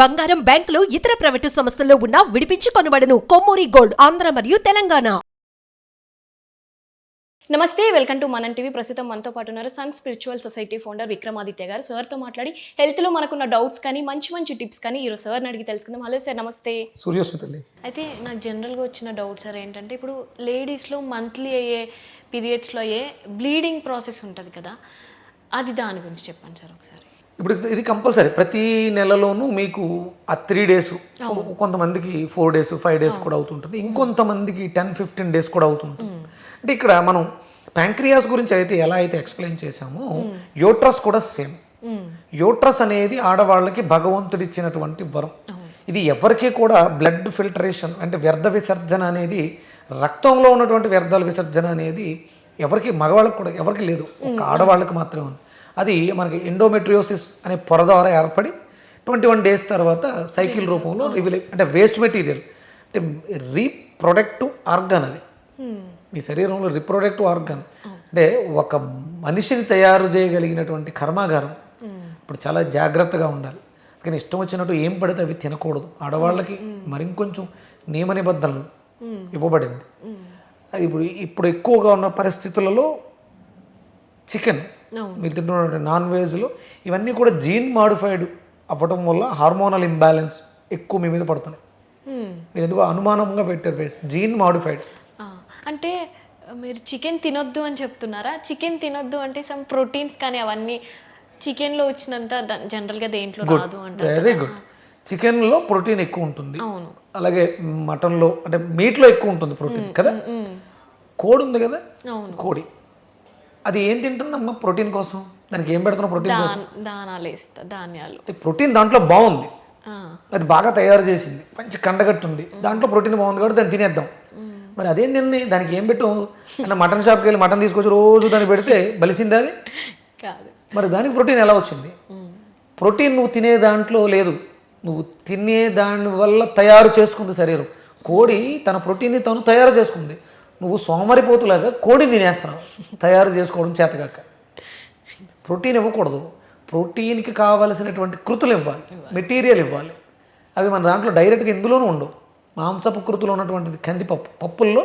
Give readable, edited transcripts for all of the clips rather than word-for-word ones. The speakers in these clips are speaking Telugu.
బంగారం, బ్యాంకులు, ఇతర ప్రైవేటు సంస్థల్లో ఉన్న విడిపించి కొనబడును. కొమ్మూరి గోల్డ్, ఆంధ్ర మరియు తెలంగాణ. నమస్తే, వెల్కమ్ టు మనం టీవీ. ప్రస్తుతం మనతో పాటు ఉన్నారు sun spiritual society founder Vikramaditya garu. సార్తో మాట్లాడి హెల్త్లో మనకున్న డౌట్స్ కానీ మంచి టిప్స్ కానీ ఈరోజు సార్ని అడిగి తెలుసుకుందాం. హలో సార్, నమస్తే. సూర్యోస్మితల్లి. అయితే నాకు జనరల్గా వచ్చిన డౌట్ సార్ ఏంటంటే, ఇప్పుడు లేడీస్లో మంత్లీ అయ్యే పీరియడ్స్లో అయ్యే బ్లీడింగ్ ప్రాసెస్ ఉంటుంది కదా, అది దాని గురించి చెప్పండి సార్ ఒకసారి. ఇప్పుడు ఇది కంపల్సరీ ప్రతి నెలలోనూ మీకు ఆ 3 days, కొంతమందికి 4 days 5 days కూడా అవుతుంటుంది, ఇంకొంతమందికి 10-15 days కూడా అవుతుంటుంది. అంటే ఇక్కడ మనం ప్యాంక్రియాస్ గురించి అయితే ఎలా అయితే ఎక్స్ప్లెయిన్ చేసామో, యూట్రస్ కూడా సేమ్. యూట్రస్ అనేది ఆడవాళ్ళకి భగవంతుడు ఇచ్చినటువంటి వరం. ఇది ఎవరికి కూడా బ్లడ్ ఫిల్టరేషన్ అంటే వ్యర్థ విసర్జన అనేది, రక్తంలో ఉన్నటువంటి వ్యర్థాల విసర్జన అనేది ఎవరికి, మగవాళ్ళకి కూడా ఎవరికి లేదు, ఒక ఆడవాళ్ళకి మాత్రమే ఉంది. అది మనకి ఎండోమెట్రియోసిస్ అనే పొర ద్వారా ఏర్పడి 21 days తర్వాత సైకిల్ రూపంలో రివీల్, అంటే వేస్ట్ మెటీరియల్, అంటే రీప్రొడక్టివ్ ఆర్గాన్. అది మీ శరీరంలో రీప్రొడక్టివ్ ఆర్గాన్, అంటే ఒక మనిషిని తయారు చేయగలిగినటువంటి కర్మాగారం. ఇప్పుడు చాలా జాగ్రత్తగా ఉండాలి. కానీ ఇష్టం వచ్చినట్టు ఏం పడితే అవి తినకూడదు. ఆడవాళ్ళకి మరింకొంచెం నియమ నిబంధనలు ఇవ్వబడింది. అది ఇప్పుడు ఎక్కువగా ఉన్న పరిస్థితులలో చికెన్, మీరు తింటున్న నాన్ వెజ్లో ఇవన్నీ కూడా జీన్ మాడిఫైడ్ అవ్వటం వల్ల హార్మోనల్ ఇంబ్యాలెన్స్ ఎక్కువ మీ మీద పడుతున్నాయి. మీరు ఎందుకు అనుమానంగా పెట్టారు ఫేస్, జీన్ మాడిఫైడ్. అంటే మీరు చికెన్ తినొద్దు అని చెప్తున్నారా? చికెన్ తినొద్దు అంటే సమ్ ప్రోటీన్స్ కానీ అవన్నీ చికెన్లో వచ్చినంత జనరల్గా దేంట్లో రాదు అంటే. Very good. చికెన్లో ప్రోటీన్ ఎక్కువ ఉంటుంది, అలాగే మటన్లో అంటే మీట్లో ఎక్కువ ఉంటుంది ప్రోటీన్ కదా. కోడి ఉంది కదా, కోడి అది ఏం తింటుందమ్మా ప్రోటీన్ కోసం? దానికి ఏం పెడుతున్నావు ప్రోటీన్ కోసం? ధాన్యాలు. ప్రోటీన్ దాంట్లో బాగుంది, అది బాగా తయారు చేసింది, మంచి కండగట్టు ఉంది, దాంట్లో ప్రోటీన్ బాగుంది కాబట్టి దాన్ని తినేద్దాం. మరి అదేం తింది, దానికి ఏం పెట్టు అన్న మటన్ షాప్కి వెళ్ళి మటన్ తీసుకొచ్చి రోజు దాన్ని పెడితే బలిసింది అది కాదు. మరి దానికి ప్రోటీన్ ఎలా వచ్చింది? ప్రోటీన్ నువ్వు తినే దాంట్లో లేదు, నువ్వు తినే దాని వల్ల తయారు చేసుకుంది శరీరం. కోడి తన ప్రోటీన్ని తను తయారు చేసుకుంది. నువ్వు సోమరిపోతులాగా కోడిని తినేస్తున్నావు తయారు చేసుకోవడం చేతగాక. ప్రోటీన్ ఇవ్వకూడదు, ప్రోటీన్కి కావలసినటువంటి కృతులు ఇవ్వాలి, మెటీరియల్ ఇవ్వాలి. అవి మన దాంట్లో డైరెక్ట్గా ఇందులోనూ ఉండవు. మాంసపు కృతులు ఉన్నటువంటిది కందిపప్పు, పప్పుల్లో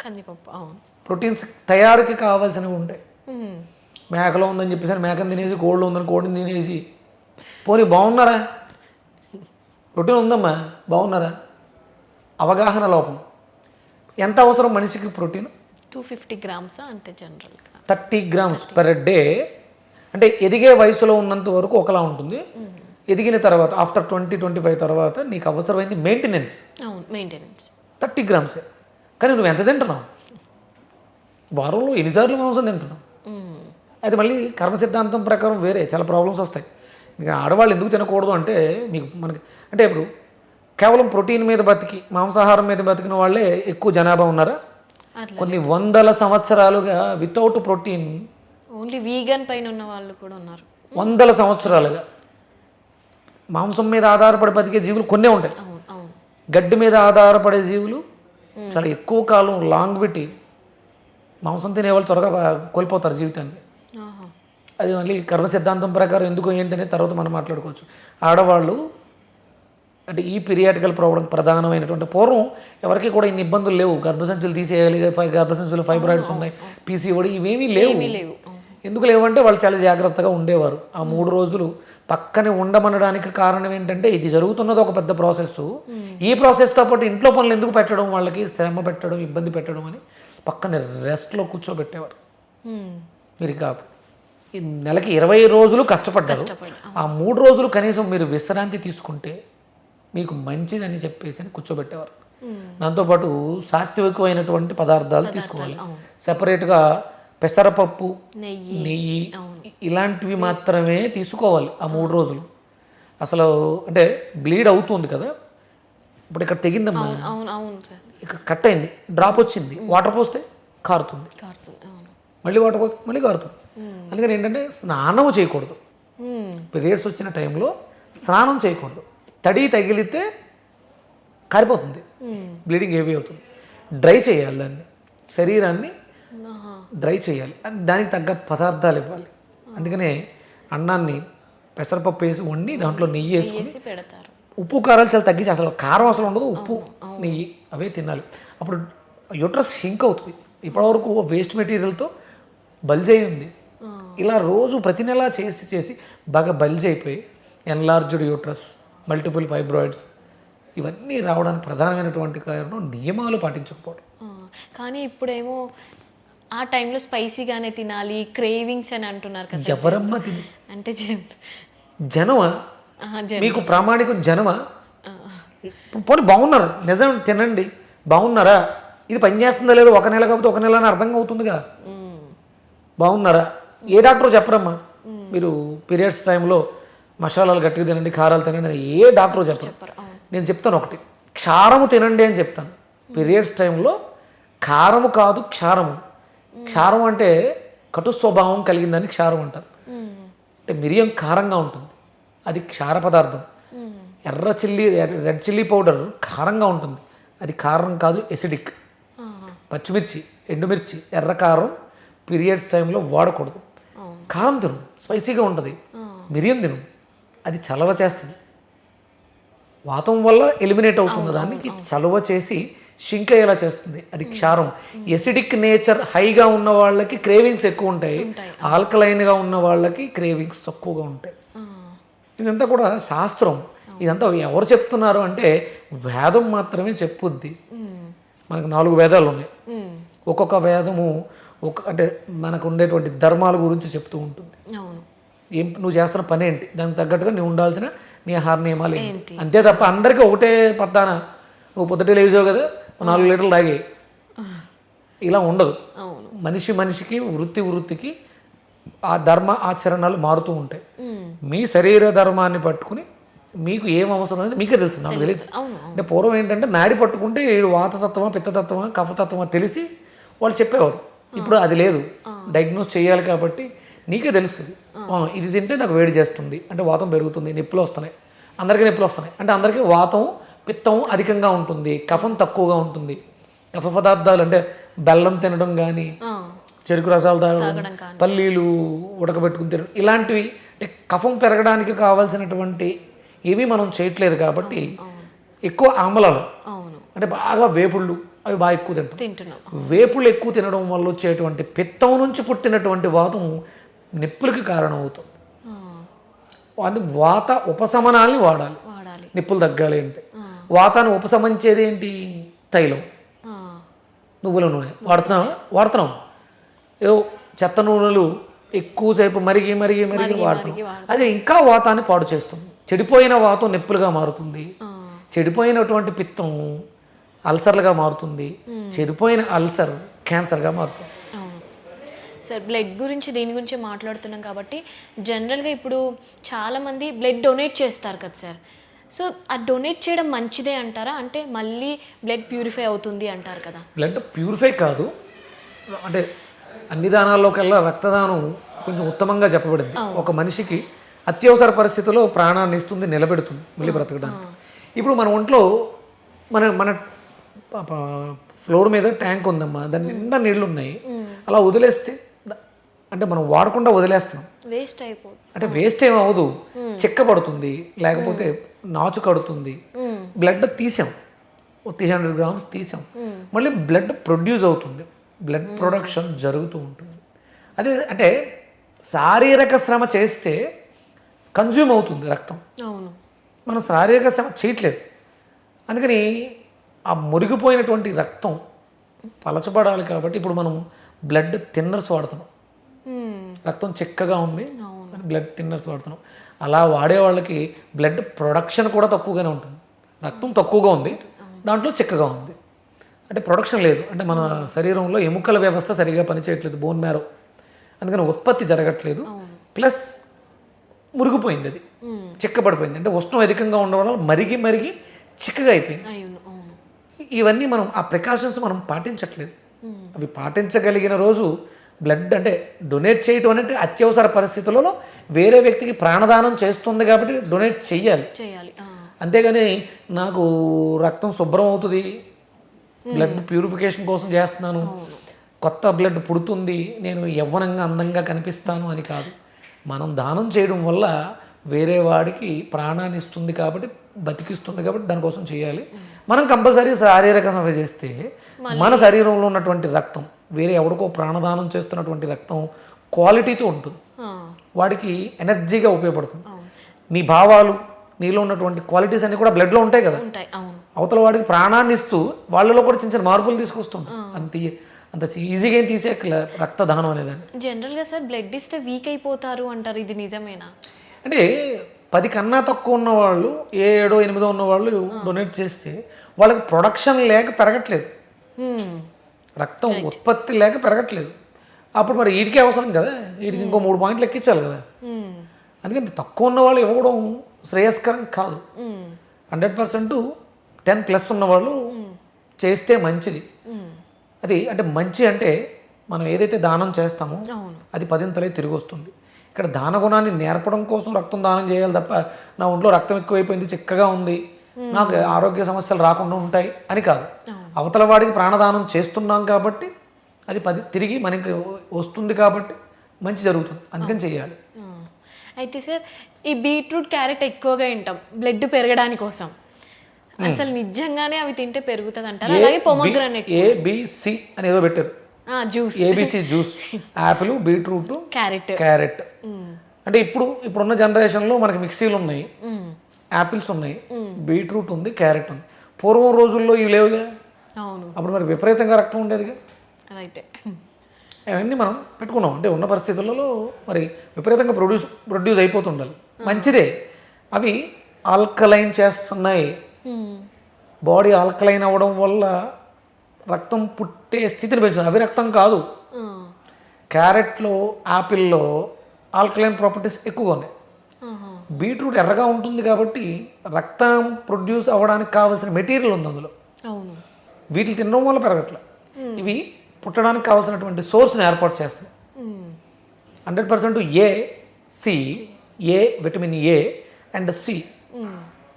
కందిపప్పు ప్రోటీన్స్ తయారీకి కావాల్సినవి ఉంటాయి. మేకలో ఉందని చెప్పేసి మేకను తినేసి, కోళ్ళు ఉందని కోడిని తినేసి పోనీ బాగున్నారా? ప్రోటీన్ ఉందమ్మా, బాగున్నారా? అవగాహన లోపం. ఎంత అవసరం మనిషికి ప్రోటీన్? 250 grams అంటే జనరల్గా 30 grams per day. అంటే ఎదిగే వయసులో ఉన్నంత వరకు ఒకలా ఉంటుంది, ఎదిగిన తర్వాత ఆఫ్టర్ 20-25 తర్వాత నీకు అవసరమైంది మెయింటెనెన్స్. 30 grams. కానీ నువ్వు ఎంత తింటున్నావు? వారంలో ఎన్నిసార్లు మాంసం తింటున్నావు? అది మళ్ళీ కర్మ సిద్ధాంతం ప్రకారం వేరే చాలా ప్రాబ్లమ్స్ వస్తాయి. ఇంకా ఆడవాళ్ళు ఎందుకు తినకూడదు అంటే, మనకి అంటే ఇప్పుడు కేవలం ప్రోటీన్ మీద బతికి మాంసాహారం మీద బతికిన వాళ్ళే ఎక్కువ జనాభా ఉన్నారా? కొన్ని వందల సంవత్సరాలుగా వితౌట్ ప్రోటీన్ ఓన్లీ వీగన్ పైన ఉన్న వాళ్ళు కూడా ఉన్నారు. వందల సంవత్సరాలుగా మాంసం మీద ఆధారపడి బతికే జీవులు కొన్నే ఉంటాయి. గడ్డి మీద ఆధారపడే జీవులు చాలా ఎక్కువ కాలం లాంగ్విటీ. మాంసం తినేవాళ్ళు త్వరగా కోల్పోతారు జీవితాన్ని. అది మళ్ళీ కర్మ సిద్ధాంతం ప్రకారం ఎందుకు ఏంటనే తర్వాత మనం మాట్లాడుకోవచ్చు. ఆడవాళ్ళు అంటే ఈ పీరియాడికల్ ప్రాబ్లం ప్రధానమైనటువంటి, పూర్వం ఎవరికి కూడా ఇన్ని ఇబ్బందులు లేవు. గర్భసంచులు తీసేయాలి, గర్భసంచులు ఫైబ్రాయిడ్స్ ఉన్నాయి, పీసీఓడి ఇవేమీ లేవు. ఎందుకు లేవంటే వాళ్ళు చాలా జాగ్రత్తగా ఉండేవారు. ఆ 3 రోజులు పక్కనే ఉండమనడానికి కారణం ఏంటంటే, ఇది జరుగుతున్నది ఒక పెద్ద ప్రాసెస్. ఈ ప్రాసెస్తో పాటు ఇంట్లో పనులు ఎందుకు పెట్టడం, వాళ్ళకి శ్రమ పెట్టడం, ఇబ్బంది పెట్టడం అని పక్కనే రెస్ట్లో కూర్చోబెట్టేవారు. మీరు ఇంకా ఈ నెలకి 20 రోజులు కష్టపడ్డారు, ఆ 3 రోజులు కనీసం మీరు విశ్రాంతి తీసుకుంటే మీకు మంచిదని చెప్పేసి అని కూర్చోబెట్టేవారు. దాంతోపాటు సాత్వికమైనటువంటి పదార్థాలు తీసుకోవాలి. సెపరేట్గా పెసరపప్పు, నెయ్యి ఇలాంటివి మాత్రమే తీసుకోవాలి ఆ 3 రోజులు. అసలు అంటే బ్లీడ్ అవుతుంది కదా, ఇప్పుడు ఇక్కడ తెగిందమ్మా, ఇక్కడ కట్ అయింది, డ్రాప్ వచ్చింది, వాటర్ పోస్తే కారుతుంది, మళ్ళీ వాటర్ పోస్తే మళ్ళీ కారుతుంది. అందుకని ఏంటంటే స్నానం చేయకూడదు. పీరియడ్స్ వచ్చిన టైంలో స్నానం చేయకూడదు. తడి తగిలితే కారిపోతుంది, బ్లీడింగ్ హెవీ అవుతుంది. డ్రై చేయాలి దాన్ని, శరీరాన్ని డ్రై చేయాలి, దానికి తగ్గ పదార్థాలు ఇవ్వాలి. అందుకనే అన్నాన్ని పెసరపప్పు వేసి వండి దాంట్లో నెయ్యి వేసుకుని ఉప్పు కారాలు చాలా తగ్గించి అసలు కారం అసలు ఉండదు, ఉప్పు నెయ్యి అవే తినాలి. అప్పుడు యూట్రస్ సింక్ అవుతుంది. ఇప్పటివరకు వేస్ట్ మెటీరియల్తో బల్జ్ అయి ఉంది. ఇలా రోజు ప్రతి నెల చేసి చేసి బాగా బల్జ్ అయిపోయి ఎన్లార్జ్డ్ యూట్రస్, మల్టిపుల్ ఫైబ్రాయిడ్స్ ఇవన్నీ రావడానికి ప్రధానమైనటువంటి కారణం నియమాలు పాటించకపోవడం. కానీ ఇప్పుడేమో ఆ టైంలో స్పైసీగానే తినాలి, క్రేవింగ్స్ అని అంటున్నారు కదా. ఎవరమ్మా తిని అంటే జనమా? మీకు ప్రామాణికం జనమా? పోనీ బాగున్నారు, నిజం తినండి, బాగున్నారా, ఇది పనిచేస్తుందా లేదో ఒక నెల కాకపోతే ఒక నెల అని అర్థంగా అవుతుందిగా. బాగున్నారా? ఏ డాక్టర్ చెప్పరమ్మా మీరు పీరియడ్స్ టైంలో మసాలాలు గట్టిగా తినండి, కారాలు తినండి అని ఏ డాక్టర్ చెప్పరు. నేను చెప్తాను ఒకటి, క్షారము తినండి అని చెప్తాను. పీరియడ్స్ టైంలో కారము కాదు క్షారము. క్షారం అంటే కటు స్వభావం కలిగిందని క్షారం అంటారు. అంటే మిరియం కారంగా ఉంటుంది, అది క్షార పదార్థం. రెడ్ చిల్లీ పౌడర్ కారంగా ఉంటుంది, అది కారం కాదు, ఎసిడిక్. పచ్చిమిర్చి, ఎండుమిర్చి, ఎర్ర కారం పీరియడ్స్ టైంలో వాడకూడదు. కారం తిను, స్పైసీగా ఉంటుంది. మిరియం తిను, అది చలవ చేస్తుంది. వాతం వల్ల ఎలిమినేట్ అవుతుంది, దానికి చలవ చేసి షింక్ అయ్యేలా చేస్తుంది, అది క్షారం. ఎసిడిక్ నేచర్ హైగా ఉన్న వాళ్ళకి క్రేవింగ్స్ ఎక్కువ ఉంటాయి, ఆల్కలైన్గా ఉన్న వాళ్ళకి క్రేవింగ్స్ తక్కువగా ఉంటాయి. ఇదంతా కూడా శాస్త్రం. ఇదంతా ఎవరు చెప్తున్నారు అంటే వేదం మాత్రమే చెప్పుద్ది. మనకు 4 వేదాలు ఉన్నాయి. ఒక్కొక్క వేదము అంటే మనకు ఉండేటువంటి ధర్మాల గురించి చెప్తూ ఉంటుంది. ఏం నువ్వు చేస్తున్న పని ఏంటి, దానికి తగ్గట్టుగా నువ్వు ఉండాల్సిన నీ ఆహార నియమాలు ఏంటి, అంతే తప్ప అందరికీ ఒకటే పద్దాన నువ్వు పొద్దుటే లేచావు కదా 4 లీటర్లు తాగి ఇలా ఉండదు. మనిషికి వృత్తికి ఆ ధర్మ ఆచరణలు మారుతూ ఉంటాయి. మీ శరీర ధర్మాన్ని పట్టుకుని మీకు ఏం అవసరం అనేది మీకే తెలుసు, నాకు తెలియదు. అంటే పూర్వం ఏంటంటే నాడి పట్టుకుంటే వాతతత్వమా పిత్తతత్వమా కఫతత్వమా తెలిసి వాళ్ళు చెప్పేవారు. ఇప్పుడు అది లేదు, డయాగ్నోస్ చేయాలి కాబట్టి నీకే తెలుస్తుంది. ఇది తింటే నాకు వేడి చేస్తుంది అంటే వాతం పెరుగుతుంది, నొప్పులు వస్తున్నాయి, అందరికీ నొప్పులు వస్తున్నాయి అంటే అందరికీ వాతం పిత్తం అధికంగా ఉంటుంది, కఫం తక్కువగా ఉంటుంది. కఫ పదార్థాలు అంటే బెల్లం తినడం కానీ, చెరుకు రసాలు తాగడం, పల్లీలు ఉడకబెట్టుకుని తినడం, ఇలాంటివి అంటే కఫం పెరగడానికి కావాల్సినటువంటి ఏమీ మనం చేయట్లేదు కాబట్టి ఎక్కువ ఆమ్లాలు అంటే బాగా వేపుళ్ళు అవి బాగా ఎక్కువ తింటున్నాం. వేపుళ్ళు ఎక్కువ తినడం వల్ల వచ్చేటువంటి పిత్తం నుంచి పుట్టినటువంటి వాతం నొప్పులకి కారణం అవుతుంది. అది వాత ఉపశమనాల్ని వాడాలి నొప్పులు తగ్గాలి అంటే. వాతాన్ని ఉపశమించేది ఏంటి? తైలం, నువ్వుల నూనె వాడుతున్నాం. ఏదో చెత్త నూనెలు ఎక్కువసేపు మరిగి వాడుతున్నాం, అది ఇంకా వాతాన్ని పాడు చేస్తుంది. చెడిపోయిన వాతం నొప్పులుగా మారుతుంది, చెడిపోయినటువంటి పిత్తం అల్సర్లుగా మారుతుంది, చెడిపోయిన అల్సర్ క్యాన్సర్గా మారుతుంది. సార్ బ్లడ్ గురించి దీని గురించి మాట్లాడుతున్నాం కాబట్టి జనరల్గా ఇప్పుడు చాలామంది బ్లడ్ డొనేట్ చేస్తారు కదా సార్. సో ఆ డొనేట్ చేయడం మంచిదే అంటారా? అంటే మళ్ళీ బ్లడ్ ప్యూరిఫై అవుతుంది అంటారు కదా. బ్లడ్ ప్యూరిఫై కాదు, అంటే అన్ని దానాల్లోకెల్లా రక్తదానం కొంచెం ఉత్తమంగా చెప్పబడింది. ఒక మనిషికి అత్యవసర పరిస్థితుల్లో ప్రాణాన్ని ఇస్తుంది, నిలబెడుతుంది మళ్ళీ బ్రతకడానికి. ఇప్పుడు మన ఒంట్లో మన ఫ్లోర్ మీద ట్యాంక్ ఉందమ్మా, దాని నిండా నీళ్లు ఉన్నాయి, అలా వదిలేస్తే అంటే మనం వాడకుండా వదిలేస్తున్నాం, వేస్ట్ అయిపోతుంది. అంటే వేస్ట్ ఏం అవ్వదు, చెక్క పడుతుంది, లేకపోతే నాచు కడుతుంది. బ్లడ్ తీసాం, 300 గ్రామ్స్ తీసాం, మళ్ళీ బ్లడ్ ప్రొడ్యూస్ అవుతుంది, బ్లడ్ ప్రొడక్షన్ జరుగుతూ ఉంటుంది. అదే అంటే శారీరక శ్రమ చేస్తే కన్జ్యూమ్ అవుతుంది రక్తం, మనం శారీరక శ్రమ చేయట్లేదు. అందుకని ఆ మురిగిపోయినటువంటి రక్తం పలచబడాలి కాబట్టి ఇప్పుడు మనం బ్లడ్ థిన్నర్స్ వాడుతున్నాం. రక్తం చిక్కగా ఉంది బ్లడ్ థిన్నర్స్ వాడుతున్నాం. అలా వాడే వాళ్ళకి బ్లడ్ ప్రొడక్షన్ కూడా తక్కువగానే ఉంటుంది. రక్తం తక్కువగా ఉంది, దాంట్లో చిక్కగా ఉంది, అంటే ప్రొడక్షన్ లేదు. అంటే మన శరీరంలో ఎముకల వ్యవస్థ సరిగా పనిచేయట్లేదు, బోన్ మ్యారో, అందుకని ఉత్పత్తి జరగట్లేదు. ప్లస్ మురిగిపోయింది, అది చిక్కబడిపోయింది, అంటే ఉష్ణం అధికంగా ఉండడం వల్ల మరిగి చిక్కగా అయిపోయింది. ఇవన్నీ మనం ఆ ప్రికాషన్స్ మనం పాటించట్లేదు. అవి పాటించగలిగిన రోజు బ్లడ్ అంటే డొనేట్ చేయటం అంటే అత్యవసర పరిస్థితులలో వేరే వ్యక్తికి ప్రాణదానం చేస్తుంది కాబట్టి డొనేట్ చెయ్యాలి. అంతేగాని నాకు రక్తం శుభ్రం అవుతుంది, బ్లడ్ ప్యూరిఫికేషన్ కోసం చేస్తున్నాను, కొత్త బ్లడ్ పుడుతుంది, నేను యవ్వనంగా అందంగా కనిపిస్తాను అని కాదు. మనం దానం చేయడం వల్ల వేరే వాడికి ప్రాణాన్ని ఇస్తుంది కాబట్టి బతికిస్తుంది కాబట్టి దానికోసం చేయాలి. మనం కంపల్సరీ శారీరక శ్రమ చేస్తే మన శరీరంలో ఉన్నటువంటి రక్తం వేరే ఎవరికో ప్రాణదానం చేస్తున్నటువంటి రక్తం క్వాలిటీతో ఉంటుంది, వాడికి ఎనర్జీగా ఉపయోగపడుతుంది. నీ భావాలు నీలో ఉన్నటువంటి క్వాలిటీస్ అన్ని కూడా బ్లడ్లో ఉంటాయి కదా, ఉంటాయి. అవును. అవతల వాడికి ప్రాణాన్ని ఇస్తూ వాళ్ళలో కూడా చిన్న చిన్న మార్పులు తీసుకొస్తుంది. అంత ఈజీగా ఏం తీసే రక్తదానం అనేదాన్ని. జనరల్గా సార్ బ్లడ్ ఇస్తే వీక్ అయిపోతారు అంటారు, ఇది నిజమేనా? అంటే 10 కన్నా తక్కువ ఉన్న వాళ్ళు 7, 8 ఉన్న వాళ్ళు డొనేట్ చేస్తే వాళ్ళకి ప్రొడక్షన్ లేక పెరగట్లేదు, రక్తం ఉత్పత్తి లేక పెరగట్లేదు. అప్పుడు మరి వీడికే అవసరం కదా, వీడికి ఇంకో 3 పాయింట్లు ఎక్కించాలి కదా. అందుకని తక్కువ ఉన్న వాళ్ళు ఇవ్వడం శ్రేయస్కరం కాదు. 100% 10+ ఉన్నవాళ్ళు చేస్తే మంచిది. అది అంటే మంచి అంటే మనం ఏదైతే దానం చేస్తామో అది 10 తిరిగి వస్తుంది. ఇక్కడ దాన గుణాన్ని నేర్పడం కోసం రక్తం దానం చేయాలి తప్ప నా ఒంట్లో రక్తం ఎక్కువైపోయింది, చిక్కగా ఉంది, నాకు ఆరోగ్య సమస్యలు రాకుండా ఉంటాయి అని కాదు. అవతల వాడికి ప్రాణదానం చేస్తున్నాం కాబట్టి అది 10 తిరిగి మనకి వస్తుంది కాబట్టి మంచి జరుగుతుంది, అందుకని చేయాలి. అయితే సార్ ఈ బీట్రూట్, క్యారెట్ ఎక్కువగా తింటాం బ్లడ్ పెరగడానికి కోసం, అసలు నిజంగానే అవి తింటే పెరుగుతుంది అంటారు? అలాగే పొమోగ్రానేట్ ABC అని ఏదో పెట్టారు, juice, ABC juice, Apple, beetroot, carrot. అంటే ఇప్పుడున్న జనరేషన్లో మనకి మిక్సీలు ఉన్నాయి, యాపిల్స్ ఉన్నాయి, బీట్రూట్ ఉంది, క్యారెట్ ఉంది. పూర్వం రోజుల్లో ఇవి లేవుగా, అప్పుడు మరి విపరీతంగా రక్తం ఉండేదిగా. రైట్. అవన్నీ మనం పెట్టుకున్నాం అంటే ఉన్న పరిస్థితులలో మరి విపరీతంగా ప్రొడ్యూస్ అయిపోతుండాలి, మంచిదే. అవి ఆల్కలైన్ చేస్తున్నాయి, బాడీ ఆల్కలైన్ అవ్వడం వల్ల రక్తం పుట్టే స్థితిని పెంచుతుంది. అవి రక్తం కాదు. క్యారెట్లో, యాపిల్లో ఆల్కలైన్ ప్రాపర్టీస్ ఎక్కువగా ఉన్నాయి. బీట్రూట్ ఎర్రగా ఉంటుంది కాబట్టి రక్తం ప్రొడ్యూస్ అవ్వడానికి కావాల్సిన మెటీరియల్ ఉంది అందులో. వీటిని తినడం వల్ల పెరగట్లే, ఇవి పుట్టడానికి కావాల్సినటువంటి సోర్స్ని ఏర్పాటు చేస్తాయి. 100% A vitamin A and C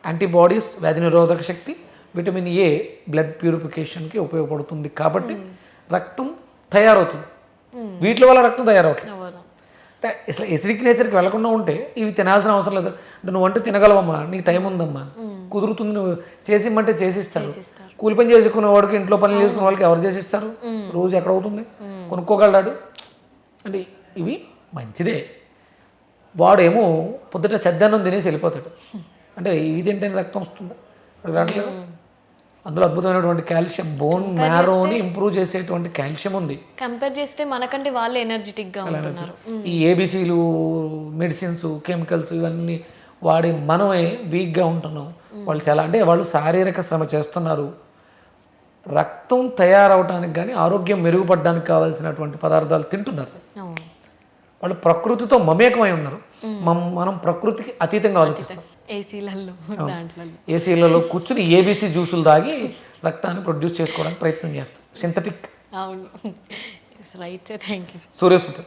antibodies, వ్యాధి నిరోధక శక్తి, విటమిన్ ఏ బ్లడ్ ప్యూరిఫికేషన్కి ఉపయోగపడుతుంది కాబట్టి రక్తం తయారవుతుంది. వీటి వల్ల రక్తం తయారవుతుంది. అంటే అసలు ఎసిడిక్ నేచర్కి వెళ్లకుండా ఉంటే ఇవి తినాల్సిన అవసరం లేదు. అంటే నువ్వు అంటే తినగలవమ్మా, నీకు టైం ఉందమ్మా, కుదురుతుంది, నువ్వు చేసిమ్మంటే చేసిస్తారు. కూలి పని చేసుకునే వాడికి, ఇంట్లో పనులు చేసుకునే వాళ్ళకి ఎవరు చేసిస్తారు? రోజు ఎక్కడ అవుతుంది, కొనుక్కోగలడు. అంటే ఇవి మంచిదే. వాడేమో పొద్దుట సద్దన్నం తినేసి వెళ్ళిపోతాడు, అంటే ఇవి తింటే రక్తం వస్తుంది, రావట్లేదు. అందులో అద్భుతమైనటువంటి కాల్షియం, బోన్ మ్యారోని ఇంప్రూవ్ చేసేటువంటి కాల్షియం ఉంది. కంపేర్ చేస్తే మనకంటే వాళ్ళు ఎనర్జెటిక్గా ఉంటున్నారు. ఈ ఏబిసిలు, మెడిసిన్స్, కెమికల్స్ ఇవన్నీ వాడి మనమే వీక్గా ఉంటున్నాం. వాళ్ళు చాలా అంటే వాళ్ళు శారీరక శ్రమ చేస్తున్నారు, రక్తం తయారవడానికి కానీ ఆరోగ్యం మెరుగుపడడానికి కావాల్సినటువంటి పదార్థాలు తింటున్నారు. వాళ్ళు ప్రకృతితో మమేకమై ఉన్నారు. మనం ప్రకృతికి అతీతంగా ఆలోచిస్తాం. ఏసీలలో కూర్చుని ఏబీసీ జ్యూసులు తాగి రక్తాన్ని ప్రొడ్యూస్ చేసుకోవడానికి ప్రయత్నం చేస్తాం. సింథటిక్. అవును. Right sir, thank you. Suryasmita.